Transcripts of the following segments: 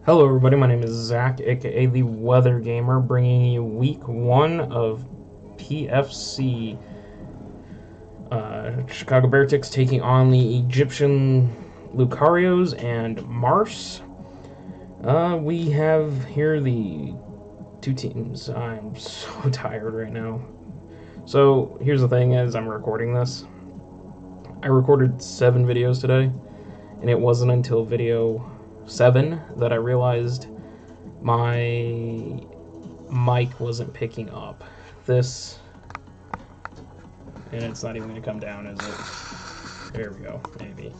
Hello everybody, my name is Zach, aka the Weather Gamer, bringing you week 1 of PFC. Chicago Beartics taking on the Egyptian Lucarios and Mars. We have here the two teams. I'm so tired right now. So here's the thing, as I'm recording this, I recorded 7 videos today, and it wasn't until video 7 that I realized my mic wasn't picking up this, and it's not even going to come down, is it? There we go. Maybe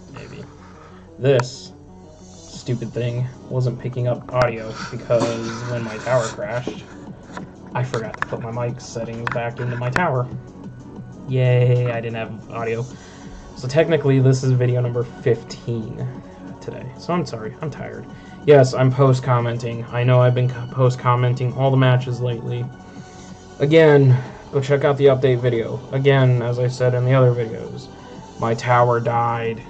this stupid thing wasn't picking up audio because when my tower crashed, I forgot to put my mic settings back into my tower. Yay, I didn't have audio. So technically this is video number 15 today. So I'm sorry, I'm tired. Yes, I'm post-commenting. I know I've been post-commenting all the matches lately. Again, go check out the update video. Again, as I said in the other videos, my tower died.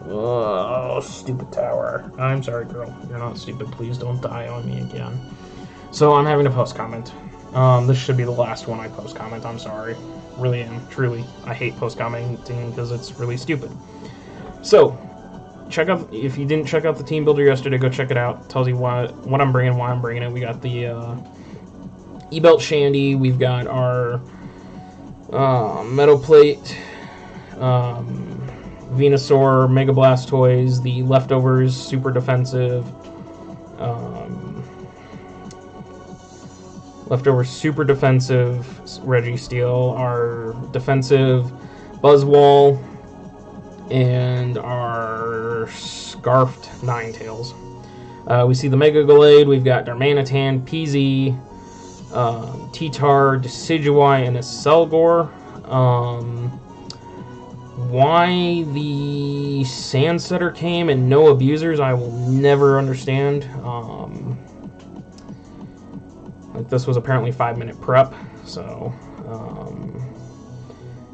Oh, stupid tower. I'm sorry, girl. You're not stupid. Please don't die on me again. So I'm having to post-comment. This should be the last one I post-comment. I'm sorry. Really am. Truly. I hate post-commenting because it's really stupid. So, check out, if you didn't check out the team builder yesterday, go check it out. It tells you what I'm bringing, why I'm bringing it. We got the E-Belt Shandy. We've got our Metal Plate, Venusaur, Mega Blastoise, the Leftovers, Super Defensive, Leftovers Super Defensive Registeel, our Defensive Buzzwole, and our Scarfed Ninetales. We see the Mega Gallade, we've got Darmanitan, PZ, T-Tar, Decidueye, and a Selgor. Why the Sandsetter came and no Abusers, I will never understand. Like, this was apparently 5-minute prep, so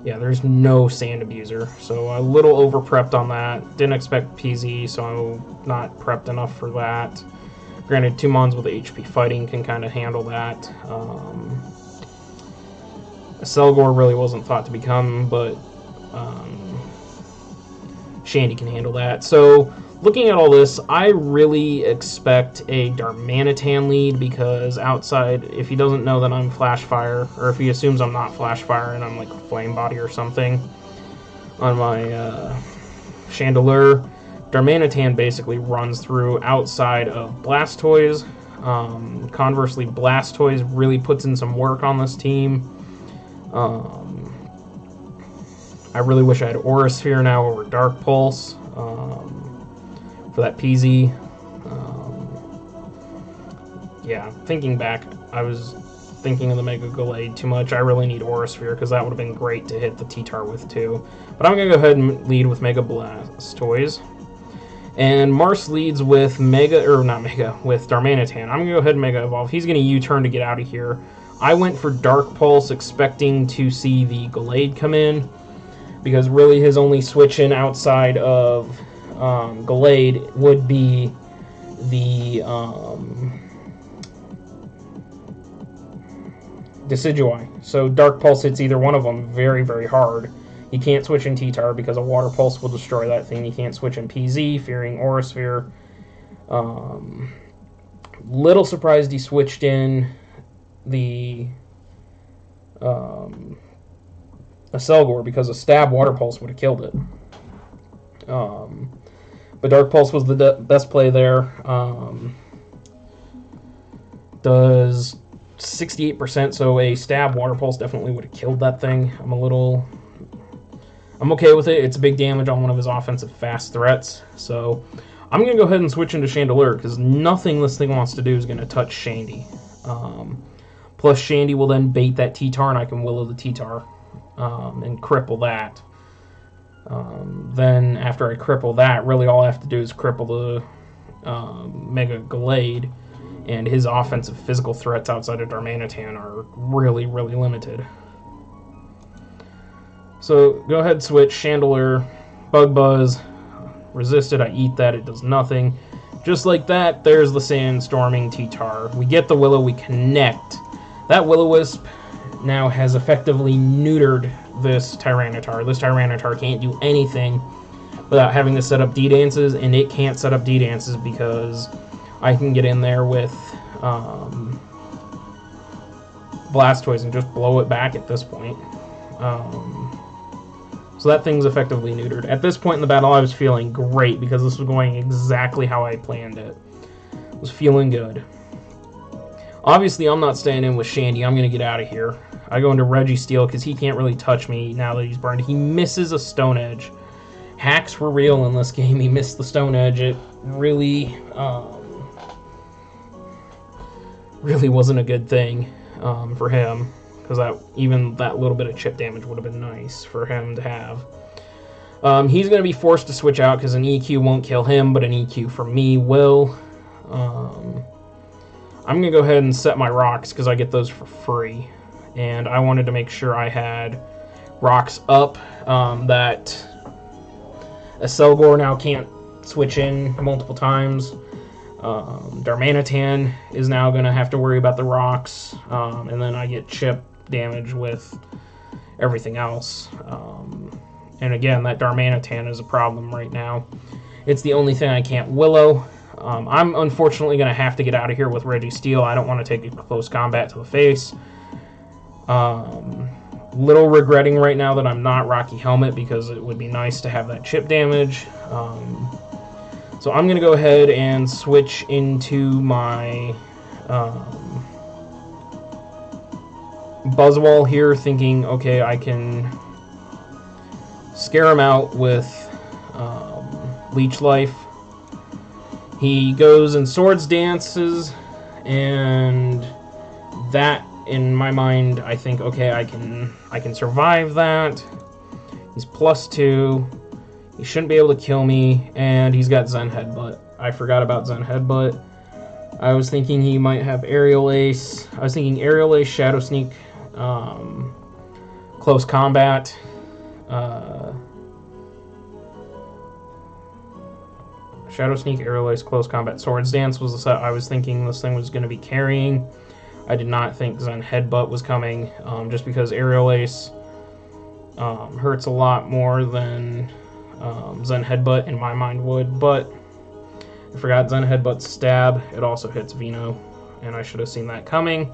yeah, there's no Sand Abuser, so a little over prepped on that. Didn't expect PZ, so I'm not prepped enough for that. Granted, 2 Mons with HP Fighting can kind of handle that. A Selgor really wasn't thought to become, but Shandy can handle that. So, looking at all this, I really expect a Darmanitan lead, because outside, if he doesn't know that I'm Flash Fire, or if he assumes I'm not Flash Fire and I'm like Flame Body or something on my Chandelure, Darmanitan basically runs through outside of Blastoise. Conversely, Blastoise really puts in some work on this team. I really wish I had Aura Sphere now over Dark Pulse for that PZ. Yeah, thinking back, I was thinking of the Mega Gallade too much. I really need Aura Sphere because that would have been great to hit the T-Tar with too. But I'm going to go ahead and lead with Mega Blastoise. And Mars leads with with Darmanitan. I'm going to go ahead and Mega Evolve. He's going to U-turn to get out of here. I went for Dark Pulse expecting to see the Gallade come in, because really his only switch in outside of Gallade would be the Decidueye. So Dark Pulse hits either one of them very, very hard. He can't switch in T-Tar because a Water Pulse will destroy that thing. He can't switch in PZ, fearing Aura Sphere. Little surprised he switched in the a Selgor, because a Stab Water Pulse would have killed it. But Dark Pulse was the best play there. Does 68%, so a Stab Water Pulse definitely would have killed that thing. I'm okay with it. It's big damage on one of his offensive fast threats. So I'm going to go ahead and switch into Chandelure, because nothing this thing wants to do is going to touch Shandy. Plus Shandy will then bait that T-Tar, and I can Willow the T-Tar and cripple that. Then after I cripple that, really all I have to do is cripple the Mega Gallade, and his offensive physical threats outside of Darmanitan are really, really limited. So go ahead, switch Chandelure, Bug Buzz, resisted, I eat that, it does nothing. Just like that, there's the Sandstorming T-Tar. We get the Willow, we connect. That Will-O-Wisp now has effectively neutered this Tyranitar. This Tyranitar can't do anything without having to set up D-Dances, and it can't set up D-Dances because I can get in there with Blastoise and just blow it back at this point. So that thing's effectively neutered. At this point in the battle, I was feeling great because this was going exactly how I planned it. I was feeling good. Obviously, I'm not staying in with Shandy. I'm going to get out of here. I go into Registeel because he can't really touch me now that he's burned. He misses a Stone Edge. Hacks were real in this game. He missed the Stone Edge. It really, really wasn't a good thing for him. Because even that little bit of chip damage would have been nice for him to have. He's going to be forced to switch out because an EQ won't kill him, but an EQ for me will. I'm going to go ahead and set my rocks because I get those for free. And I wanted to make sure I had rocks up that a Selgor now can't switch in multiple times. Darmanitan is now going to have to worry about the rocks. And then I get chip damage with everything else. And again, that Darmanitan is a problem right now. It's the only thing I can't Willow. I'm unfortunately going to have to get out of here with Registeel. I don't want to take a close combat to the face. Little regretting right now that I'm not Rocky Helmet because it would be nice to have that chip damage. So I'm going to go ahead and switch into my Buzzwole here, thinking, okay, I can scare him out with Leech Life. He goes and Swords Dances, and that, in my mind, I think, okay, I can survive that. He's +2. He shouldn't be able to kill me, and he's got Zen Headbutt. I forgot about Zen Headbutt. I was thinking he might have Aerial Ace. I was thinking Aerial Ace, Shadow Sneak, Close Combat. Shadow Sneak, Aerial Ace, Close Combat, Swords Dance was the set I was thinking this thing was going to be carrying. I did not think Zen Headbutt was coming, just because Aerial Ace hurts a lot more than Zen Headbutt in my mind would, but I forgot Zen Headbutt's Stab. It also hits Veno, and I should have seen that coming.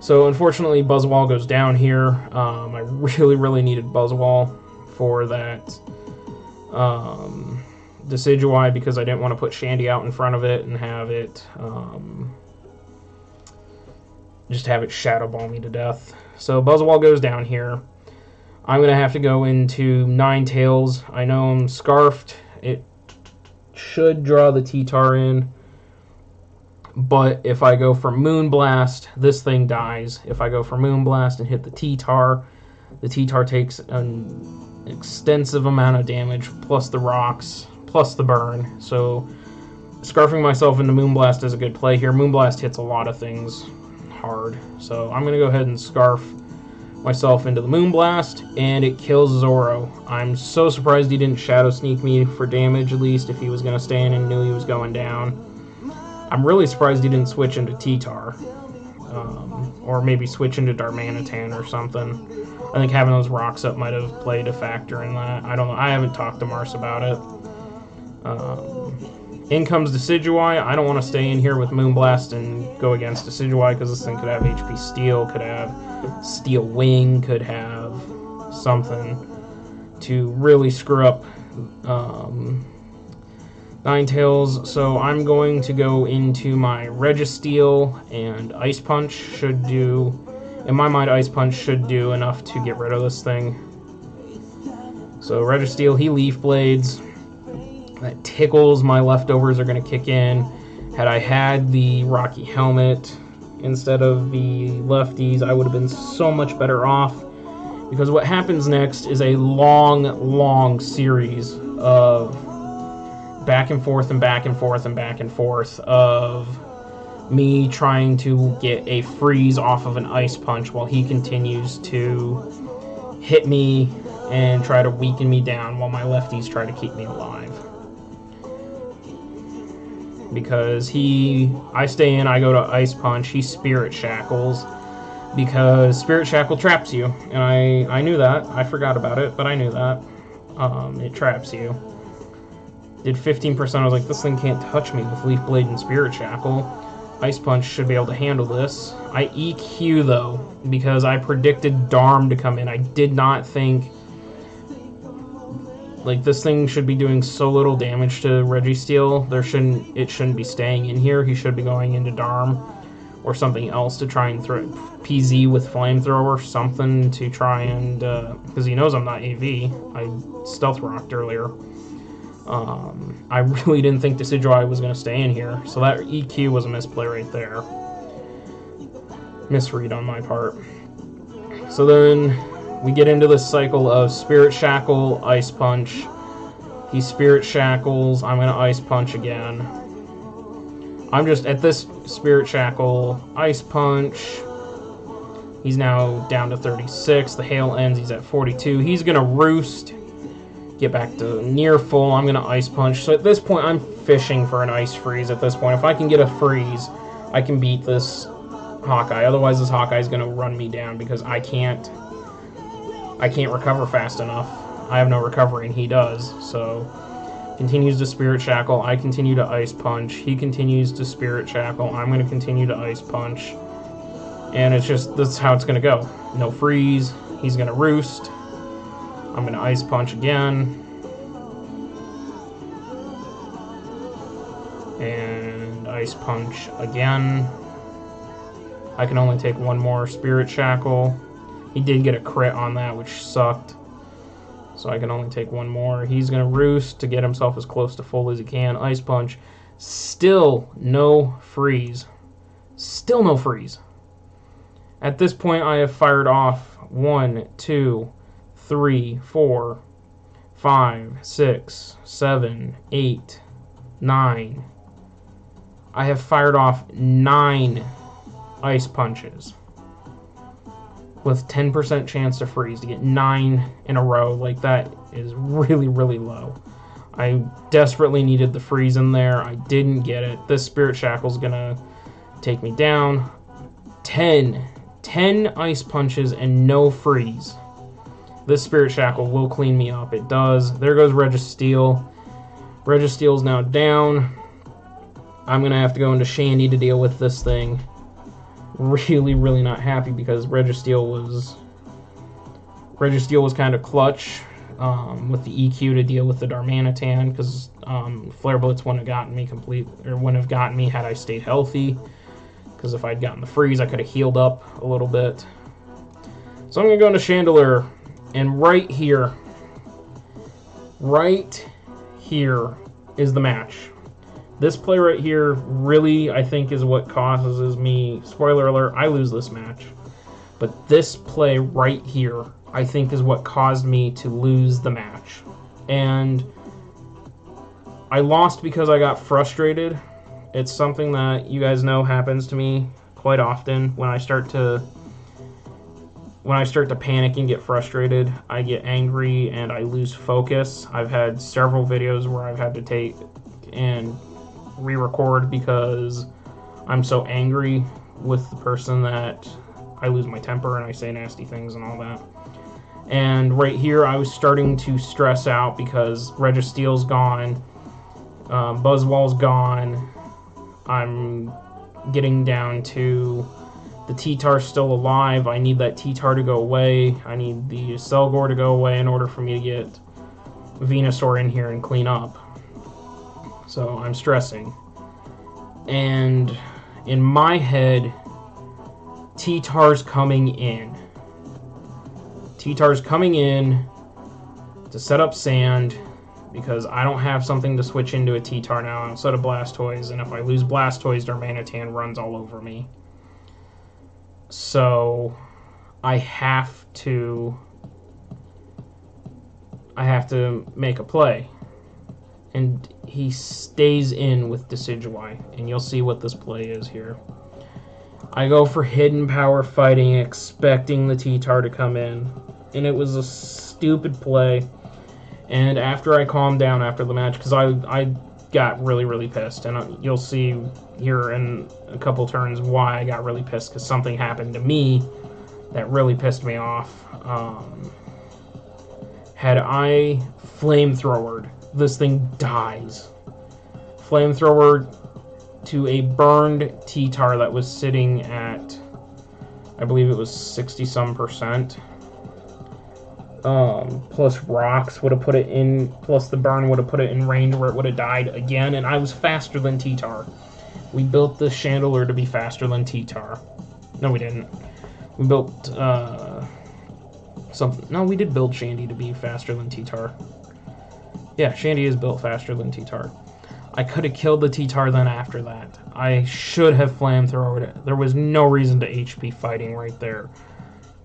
So unfortunately, Buzzwole goes down here. I really needed Buzzwole for that Decidueye because I didn't want to put Shandy out in front of it and have it just have it Shadow Ball me to death. So Buzzwole goes down here. I'm going to have to go into Ninetales. I know I'm Scarfed. It should draw the T-Tar in. But if I go for Moonblast, this thing dies. If I go for Moonblast and hit the T-Tar takes an extensive amount of damage, plus the rocks, plus the burn. So Scarfing myself into Moonblast is a good play here. Moonblast hits a lot of things hard. So I'm going to go ahead and Scarf myself into the Moonblast, and it kills Zoro. I'm so surprised he didn't Shadow Sneak me for damage, at least, if he was going to stay in and knew he was going down. I'm really surprised he didn't switch into T-Tar. Or maybe switch into Darmanitan or something. I think having those rocks up might have played a factor in that. I don't know. I haven't talked to Mars about it. In comes Decidueye. I don't want to stay in here with Moonblast and go against Decidueye because this thing could have HP Steel, could have Steel Wing, could have something to really screw up Ninetales. So I'm going to go into my Registeel, and Ice Punch should do, in my mind, Ice Punch should do enough to get rid of this thing. So Registeel, he Leaf Blades. That tickles, my leftovers are going to kick in. Had I had the Rocky Helmet instead of the lefties, I would have been so much better off. Because what happens next is a long series of back and forth and back and forth and back and forth of me trying to get a freeze off of an Ice Punch while he continues to hit me and try to weaken me down while my lefties try to keep me alive. because I stay in, I go to Ice Punch, he Spirit Shackles, because Spirit Shackle traps you, and I knew that. I forgot about it, but I knew that. It traps you. Did 15%, I was like, this thing can't touch me with Leaf Blade and Spirit Shackle. Ice Punch should be able to handle this. I EQ, though, because I predicted Darm to come in. I did not think... Like, this thing should be doing so little damage to Registeel. It shouldn't be staying in here. He should be going into Darm or something else to try and throw PZ with Flamethrower, something to try and... because he knows I'm not AV. I Stealth Rocked earlier. I really didn't think Decidueye was going to stay in here, so that EQ was a misplay right there. Misread on my part. So then we get into this cycle of Spirit Shackle, Ice Punch. He Spirit Shackles, I'm going to Ice Punch again. I'm just, at this Spirit Shackle, Ice Punch. He's now down to 36. The hail ends, he's at 42. He's going to Roost. Get back to near full. I'm going to Ice Punch. So at this point, I'm fishing for an Ice Freeze at this point. If I can get a Freeze, I can beat this Hawkeye. Otherwise, this Hawkeye is going to run me down because I can't recover fast enough. I have no recovery, and he does. So, continues to Spirit Shackle. I continue to Ice Punch. He continues to Spirit Shackle. I'm going to continue to Ice Punch. And it's just, that's how it's going to go. No Freeze. He's going to Roost. I'm going to Ice Punch again. And Ice Punch again. I can only take one more Spirit Shackle. He did get a crit on that, which sucked. So I can only take one more. He's going to Roost to get himself as close to full as he can. Ice Punch. Still no Freeze. Still no Freeze. At this point, I have fired off 1, 2, 3, 4, 5, 6, 7, 8, 9. I have fired off 9 Ice Punches with 10% chance to freeze. To get 9 in a row like that is really, really low. I desperately needed the freeze in there. I didn't get it. This Spirit Shackle's gonna take me down. 10 Ice Punches and no freeze. This Spirit Shackle will clean me up. It does. There goes Registeel. Registeel's now down. I'm going to have to go into Shandy to deal with this thing. Really, really not happy because Registeel was kind of clutch with the EQ to deal with the Darmanitan, because Flare Blitz wouldn't have gotten me had I stayed healthy. Because if I'd gotten the freeze, I could have healed up a little bit. So I'm going to go into Chandelure. And right here is the match. This play right here really, I think, is what causes me, spoiler alert, I lose this match. But this play right here, I think, is what caused me to lose the match. And I lost because I got frustrated. It's something that you guys know happens to me quite often. When I start to panic and get frustrated, I get angry and I lose focus. I've had several videos where I've had to take and re-record because I'm so angry with the person that I lose my temper and I say nasty things and all that. And right here, I was starting to stress out because Registeel's gone, Buzzwall's gone. I'm getting down to the T-Tar's still alive. I need that T-Tar to go away. I need the Selgor to go away in order for me to get Venusaur in here and clean up. So I'm stressing. And in my head, T-Tar's coming in. T-Tar's coming in to set up Sand, because I don't have something to switch into a T-Tar now outside of Blastoise, and if I lose Blastoise, Darmanitan runs all over me. So I have to make a play. And he stays in with Decidueye, and you'll see what this play is here. I go for Hidden Power Fighting, expecting the T-Tar to come in, and it was a stupid play. And after I calmed down after the match, because I got really, really pissed. And you'll see here in a couple turns why I got really pissed, because something happened to me that really pissed me off. Had I flamethrowered, this thing dies. Flamethrower to a burned T-Tar that was sitting at, I believe it was 60-some%. Plus rocks would have put it in, plus the burn would have put it in range where it would have died again, and I was faster than T-Tar. We built the Chandelier to be faster than T-Tar. No, we didn't. We built, something. No, we did build Shandy to be faster than T-Tar. Yeah, Shandy is built faster than T-Tar. I could have killed the T-Tar then after that. I should have flamethrowered it. There was no reason to HP fighting right there.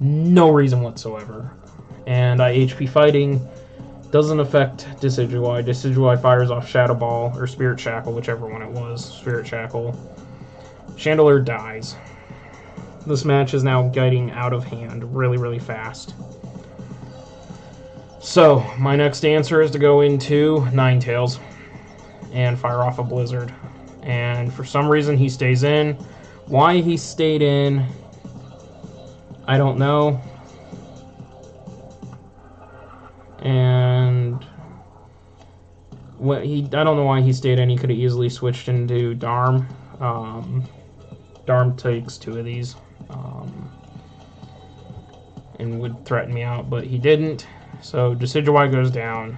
No reason whatsoever. And HP fighting doesn't affect Decidueye. Decidueye fires off Shadow Ball, or Spirit Shackle, whichever one it was. Spirit Shackle. Chandelier dies. This match is now getting out of hand really, really fast. So, my next answer is to go into Ninetales and fire off a Blizzard. And for some reason he stays in. Why he stayed in, I don't know. And I don't know why he stayed in. He could have easily switched into Darm. Darm takes 2 of these. And would threaten me out, but he didn't. So Decidueye goes down.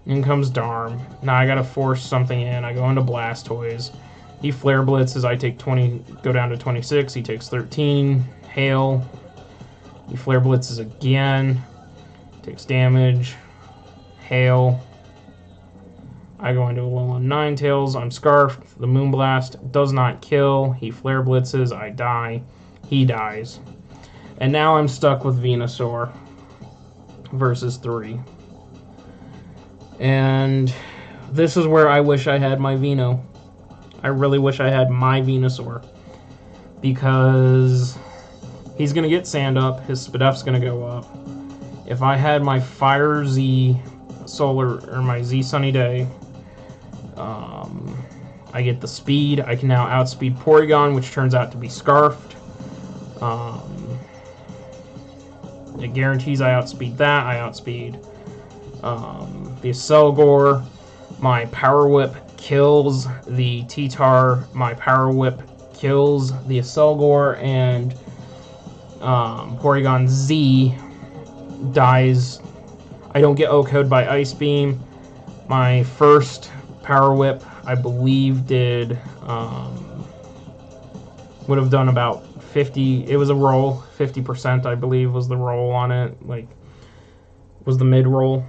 In comes Darm. Now I gotta force something in. I go into Blastoise. He Flare Blitzes. I take 20, go down to 26. He takes 13. Hail. He Flare Blitzes again. Takes damage. Hail. I go into a Alolan Ninetales. I'm Scarfed. The Moonblast does not kill. He Flare Blitzes. I die. He dies. And now I'm stuck with Venusaur versus 3. And this is where I wish I had my Veno. I really wish I had my Venusaur. Because he's going to get Sand Up. His Spadef's going to go up. If I had my Fire Z Solar, or my Z Sunny Day, I get the speed. I can now outspeed Porygon, which turns out to be Scarfed. It guarantees I outspeed that. I outspeed the Acelgor. My Power Whip kills the T-Tar. My Power Whip kills the Acelgor, and Porygon Z dies. I don't get O-Code by Ice Beam. My first Power Whip, I believe, did would have done about 50. It was a roll. 50%, I believe, was the roll on it. Like, was the mid roll.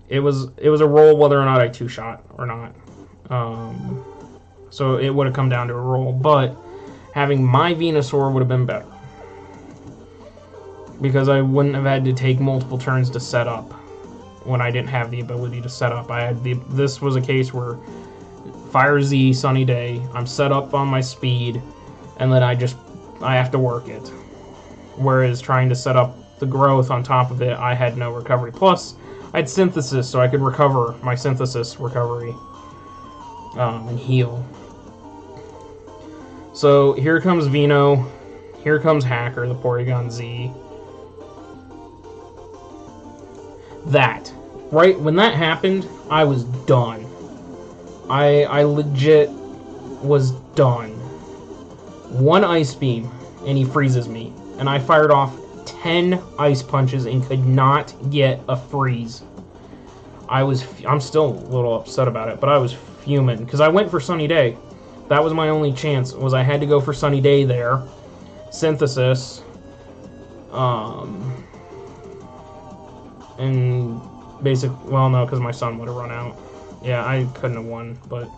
It was a roll whether or not I 2-shot or not. So it would have come down to a roll. But having my Venusaur would have been better, because I wouldn't have had to take multiple turns to set up when I didn't have the ability to set up. This was a case where Fire Z, Sunny Day, I'm set up on my speed, and then I have to work it. Whereas trying to set up the growth on top of it, I had no recovery. Plus, I had Synthesis, so I could recover my Synthesis recovery and heal. So here comes Veno. Here comes Hacker, the Porygon Z. Right when that happened, I was done. I legit was done. One Ice Beam, and he freezes me. And I fired off 10 Ice Punches and could not get a freeze. I'm still a little upset about it, but I was fuming, because I went for Sunny Day. That was my only chance, was I had to go for Sunny Day there. Synthesis. And well, no, because my son would have run out. Yeah, I couldn't have won, but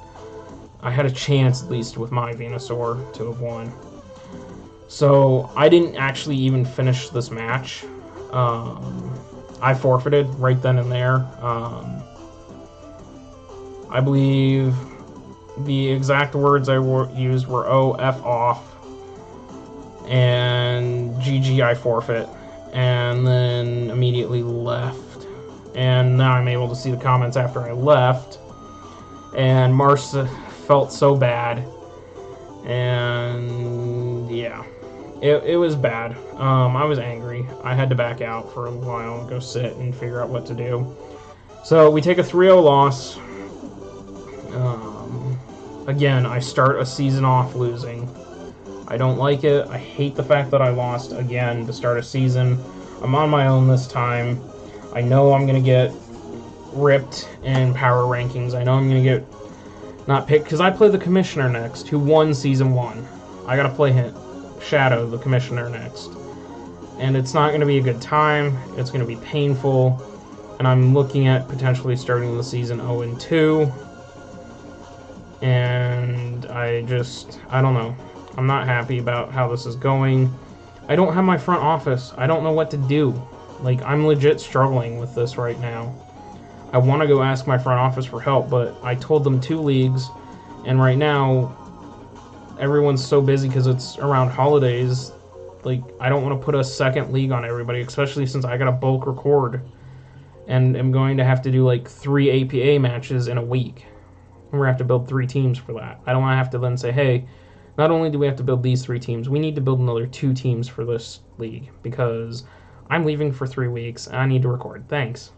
I had a chance, at least, with my Venusaur to have won. So, I didn't actually even finish this match. I forfeited right then and there. I believe the exact words I used were, "Oh, F off," and "GG, I forfeit," and then immediately left. And now I'm able to see the comments after I left. And Mars felt so bad. And yeah, it was bad. I was angry. I had to back out for a while and go sit and figure out what to do. So we take a 3-0 loss. Again, I start a season off losing. I don't like it. I hate the fact that I lost again to start a season. I'm on my own this time. I know I'm going to get ripped in power rankings. I know I'm going to get not picked because I play the Commissioner next, who won Season 1. I got to play him, Shadow, the Commissioner, next. And it's not going to be a good time. It's going to be painful. And I'm looking at potentially starting the season 0-2. And I don't know. I'm not happy about how this is going. I don't have my front office. I don't know what to do. Like, I'm legit struggling with this right now. I want to go ask my front office for help, but I told them 2 leagues, and right now, everyone's so busy because it's around holidays. Like, I don't want to put a second league on everybody, especially since I got to bulk record, and I'm going to have to do, like, 3 APA matches in a week. And we're going to have to build 3 teams for that. I don't want to have to then say, hey, not only do we have to build these 3 teams, we need to build another 2 teams for this league, because I'm leaving for 3 weeks, and I need to record. Thanks.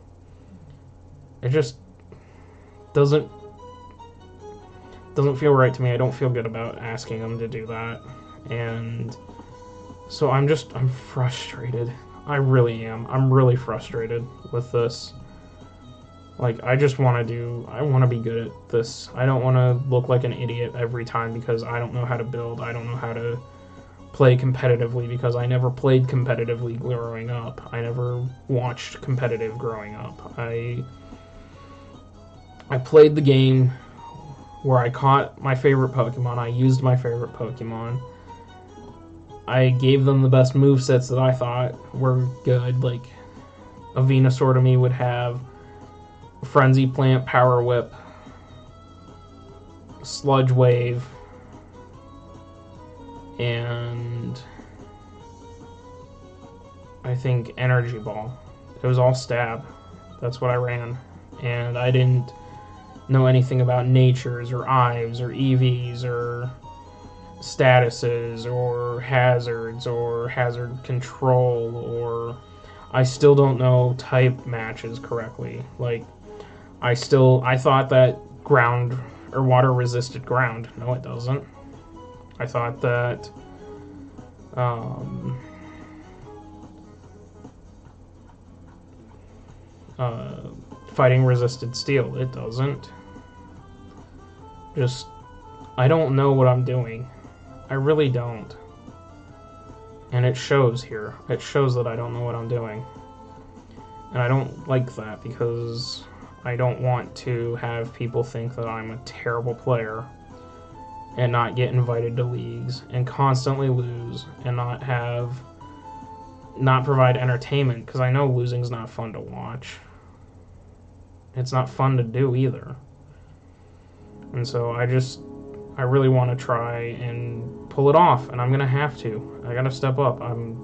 It just doesn't feel right to me. I don't feel good about asking them to do that. And so I'm frustrated. I really am. I'm really frustrated with this. Like, I want to be good at this. I don't want to look like an idiot every time because I don't know how to build. I don't know how to play competitively because I never played competitively growing up. I never watched competitive growing up. I played the game where I caught my favorite Pokemon. I used my favorite Pokemon. I gave them the best movesets that I thought were good. Like, a Venusaur to me would have Frenzy Plant, Power Whip, Sludge Wave, and I think Energy Ball. It was all stab. That's what I ran. And I didn't know anything about natures or Ives or EVs or statuses or hazards or hazard control, or I still don't know type matches correctly. Like, I thought that ground or water resisted ground. No, it doesn't. I thought that fighting resisted steel. It doesn't. I don't know what I'm doing. I really don't. And it shows here. It shows that I don't know what I'm doing. And I don't like that because I don't want to have people think that I'm a terrible player and not get invited to leagues and constantly lose and not provide entertainment, because I know losing's not fun to watch. It's not fun to do either. And so I really want to try and pull it off, and I'm going to have to. I got to step up. I'm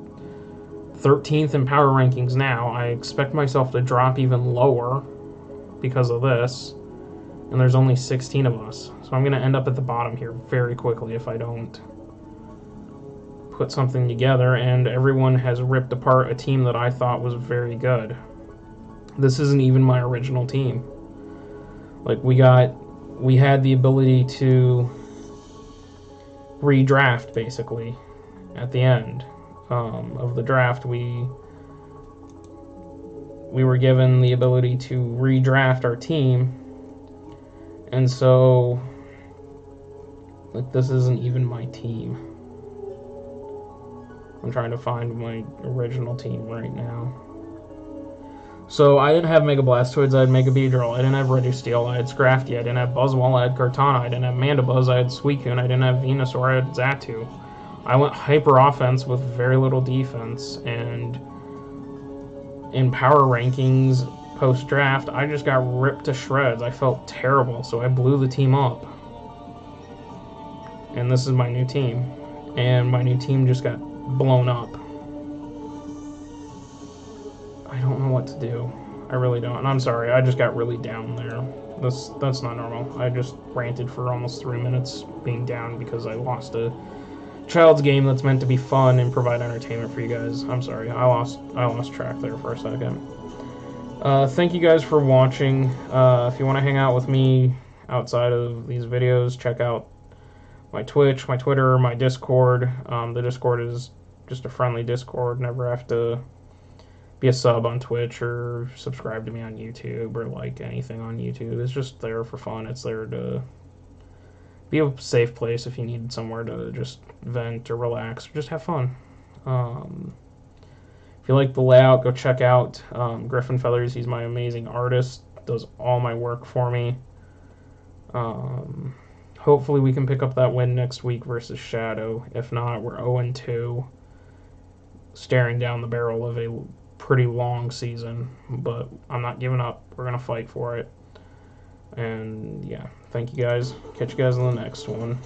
13th in power rankings now. I expect myself to drop even lower because of this, and there's only 16 of us. So I'm going to end up at the bottom here very quickly if I don't put something together, and everyone has ripped apart a team that I thought was very good. This isn't even my original team. Like, we had the ability to redraft, basically, at the end of the draft. We were given the ability to redraft our team, and so, like, this isn't even my team. I'm trying to find my original team right now. So I didn't have Mega Blastoids, I had Mega Beedrill, I didn't have Registeel, I had Scrafty, I didn't have Buzzwole, I had Kartana, I didn't have Mandibuzz, I had Suicune, I didn't have Venusaur, I had Xatu. I went hyper offense with very little defense, and in power rankings post-draft, I just got ripped to shreds. I felt terrible, so I blew the team up. And this is my new team. And my new team just got blown up. I don't know what to do. I really don't. And I'm sorry, I just got really down there. That's not normal. I just ranted for almost 3 minutes, being down because I lost a child's game that's meant to be fun and provide entertainment for you guys. I'm sorry, I lost track there for a second. Thank you guys for watching. If you want to hang out with me outside of these videos, check out my Twitch, my Twitter, my Discord. The Discord is just a friendly Discord. Never have to be a sub on Twitch or subscribe to me on YouTube or like anything on YouTube. It's just there for fun. It's there to be a safe place if you need somewhere to just vent or relax or just have fun. If you like the layout, go check out Griffin Feathers. He's my amazing artist. Does all my work for me. Hopefully we can pick up that win next week versus Shadow. If not, we're 0-2, staring down the barrel of a pretty long season. But I'm not giving up. We're going to fight for it. And yeah, thank you guys. Catch you guys in the next one.